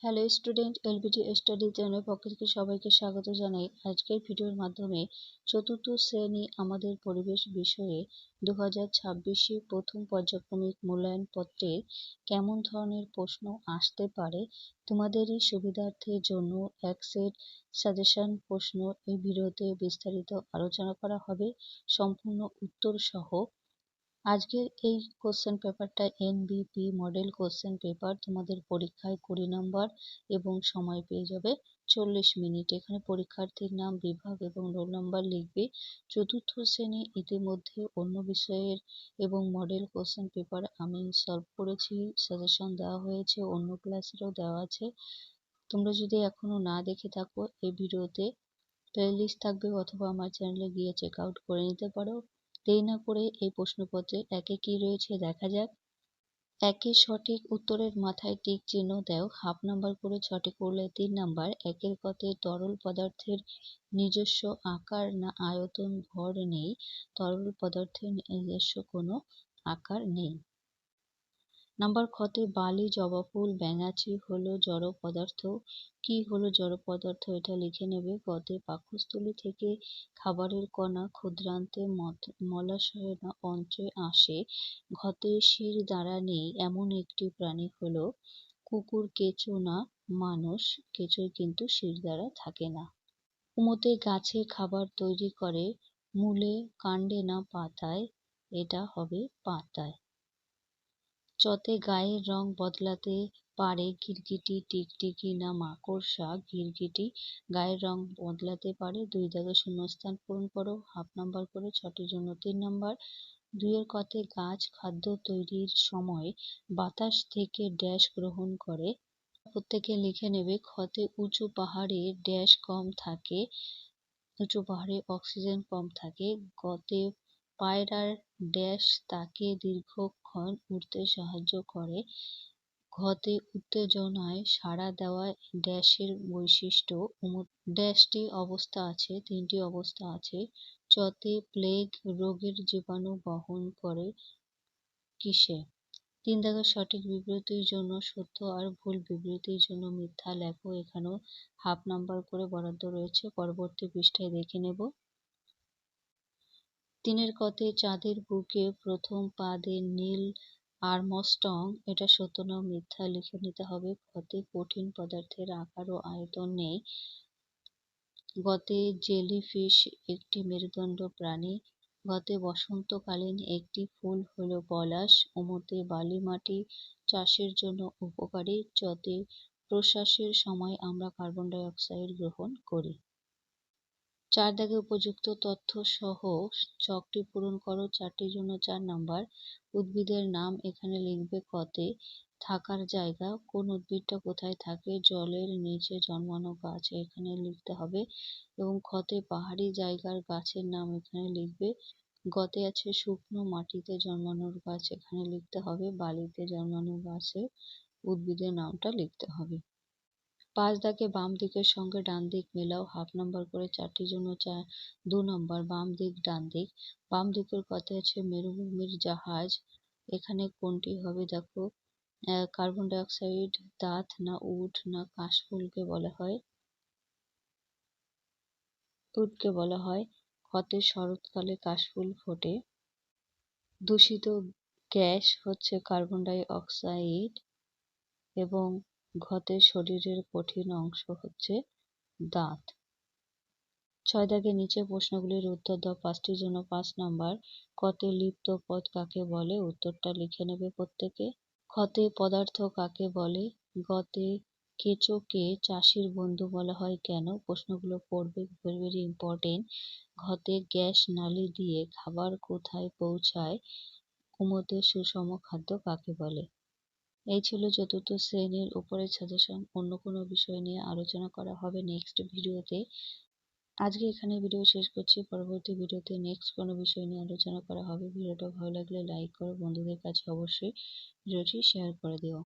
Hello student, LBT study চ্যানেলের পক্ষ থেকে সবাইকে স্বাগত জানাই। আজকের ভিডিওর মাধ্যমে চতুর্থ শ্রেণী আমাদের পরিবেশ বিষয়ে 2026 প্রথম পর্যায়ক্রমিক মূল্যায়ন পত্রের কেমন ধরনের প্রশ্ন আসতে পারে তোমাদেরই সুবিধার্থের জন্য এক সেট সাজেশন প্রশ্ন এই ভিডিওতে বিস্তারিত আলোচনা করা হবে, সম্পূর্ণ উত্তর সহ। আজকের এই কোশ্চেন পেপারটা এনবিপি মডেল কোশ্চেন পেপার। তোমাদের পরীক্ষায় 20 নম্বর এবং সময় পেয়ে যাবে 40 মিনিট। এখানে পরীক্ষার্থীর নাম, বিভাগ এবং রোল নাম্বার লিখবে। চতুর্থ শ্রেণী ইতিমধ্যে অন্য বিষয়ের এবং মডেল কোশ্চেন পেপার আমি সলভ করেছি, সাজেশন দেওয়া হয়েছে, অন্য ক্লাসেরও দেওয়া আছে। তোমরা যদি এখনো না দেখে থাকো এই ভিডিওতে প্লেলিস্ট থাকবে অথবা আমার চ্যানেলে গিয়ে চেক আউট করে নিতে পারো। দেরি না করে এই প্রশ্নপত্রে একে কি রয়েছে দেখা যাক। একে সঠিক উত্তরের মাথায় টিক চিহ্ন দাও, হাফ নাম্বার করে সঠিক করলে 3 নাম্বার। একের কথে তরল পদার্থের নিজস্ব আকার না আয়তন ভর নেই। তরল পদার্থের নিজস্ব কোনো আকার নেই। নাম্বার খতে বালি, জবা ফুল, ব্যাঙাচি হলো জড় পদার্থ। কি হলো জড় পদার্থ এটা লিখে নেবে। গতে পাকস্থলী থেকে খাবারের কণা ক্ষুদ্রান্তে মলাশয় না অন্ত্রে আসে। ঘতে শির দ্বারা নেই এমন একটি প্রাণী হলো কুকুর, কেঁচো না মানুষ। কেঁচোর কিন্তু শির দ্বারা থাকে না। কুমোতে গাছে খাবার তৈরি করে, মূলে, কাণ্ডে না পাতায়। এটা হবে পাতায়। চতে গায়ের রং বদলাতে পারে গিরগিটি, টিকটিকি না মাকড়সা। গিরগিটি গায়ের রং বদলাতে পারে। 2 দাগে শূন্যস্থান পূরণ করো, হাফ নাম্বার করে। 6টির জন্য 3 নাম্বার। 2-এর কথে গাছ খাদ্য তৈরির সময় বাতাস থেকে ড্যাশ গ্রহণ করে। প্রত্যেকে লিখে নেবে। খতে উঁচু পাহাড়ে ড্যাশ কম থাকে, উঁচু পাহাড়ে অক্সিজেন কম থাকে। গতে পায়রার ড্যাশ তাকে দীর্ঘক্ষণ উড়তে সাহায্য করে। ঘতে উত্তেজনায় সাড়া দেওয়া ড্যাশের বৈশিষ্ট্য। ড্যাশটি অবস্থা আছে, 3টি অবস্থা আছে। চতে প্লেগ রোগের জীবাণু বহন করে কিসে। 3 দাগের সঠিক বিবৃতির জন্য সত্য আর ভুল বিবৃতির জন্য মিথ্যা লেখো। এখানেও হাফ নাম্বার করে বরাদ্দ রয়েছে, পরবর্তী পৃষ্ঠায় দেখে নেব। 3-এর কথে চাঁদের বুকে প্রথম পা দেন নীল আর্মস্ট্রং। এটা সত্য না মিথ্যা লিখে নিতে হবে। ঘতে কঠিন পদার্থের আকার ও আয়তন নেই। গতে জেলিফিশ একটি মেরুদণ্ড প্রাণী। গতে বসন্তকালীন একটি ফুল হলো পলাশ। ওমতে বালি মাটি চাষের জন্য উপকারী। চতে প্রশ্বাসের সময় আমরা কার্বন ডাই অক্সাইড গ্রহণ করি। 4 দাগে উপযুক্ত তথ্য সহ ছকটি পূরণ করো। 4টির জন্য 4 নাম্বার। উদ্ভিদের নাম এখানে লিখবে। কতে থাকার জায়গা, কোন উদ্ভিদটা কোথায় থাকে, জলের নিচে জন্মানো গাছ এখানে লিখতে হবে। এবং খতে পাহাড়ি জায়গার গাছের নাম এখানে লিখবে। গতে আছে শুকনো মাটিতে জন্মানোর গাছ এখানে লিখতে হবে। বালিতে জন্মানো গাছের উদ্ভিদের নামটা লিখতে হবে। 5 দাগে বাম দিকের সঙ্গে ডান দিক মেলাও, হাফ নাম্বার করে। 4টির জন্য 2 নাম্বার। বাম দিক ডান দিক। বাম দিকের কথায় আছে মরুভূমির জাহাজ, এখানে কোনটি হবে দেখো। কার্বন ডাই অক্সাইড দাঁত না উট না কাশফুলকে বলা হয়, উটকে বলা হয়। খতে শরৎকালে কাশফুল ফোটে। দূষিত গ্যাস হচ্ছে কার্বন ডাই অক্সাইড এবং ঘতে শরীরের কঠিন অংশ হচ্ছে দাঁত। 6 দাগে নিচে প্রশ্নগুলির উত্তর দাও। 5টির জন্য 5 নাম্বার। কতে লিপ্ত পদ কাকে বলে, উত্তরটা লিখে নেবে প্রত্যেকে। খতে পদার্থ কাকে বলে। গতে কেঁচোকে চাষির বন্ধু বলা হয় কেন, প্রশ্নগুলো পড়বে, ভেরি ভেরি ইম্পর্টেন্ট। ঘতে গ্যাস নালী দিয়ে খাবার কোথায় পৌঁছায়। কুমোতে সুষম খাদ্য কাকে বলে। এই ছিল চতুর্থ শ্রেণীর উপরের সাজেশন। অন্য কোনো বিষয় নিয়ে আলোচনা করা হবে নেক্সট ভিডিওতে। আজকে এখানে ভিডিও শেষ করছি, পরবর্তী ভিডিওতে নেক্সট কোনো বিষয় নিয়ে আলোচনা করা হবে। ভিডিওটা ভালো লাগলে লাইক করো, বন্ধুদের কাছে অবশ্যই ভিডিওটি শেয়ার করে দিও।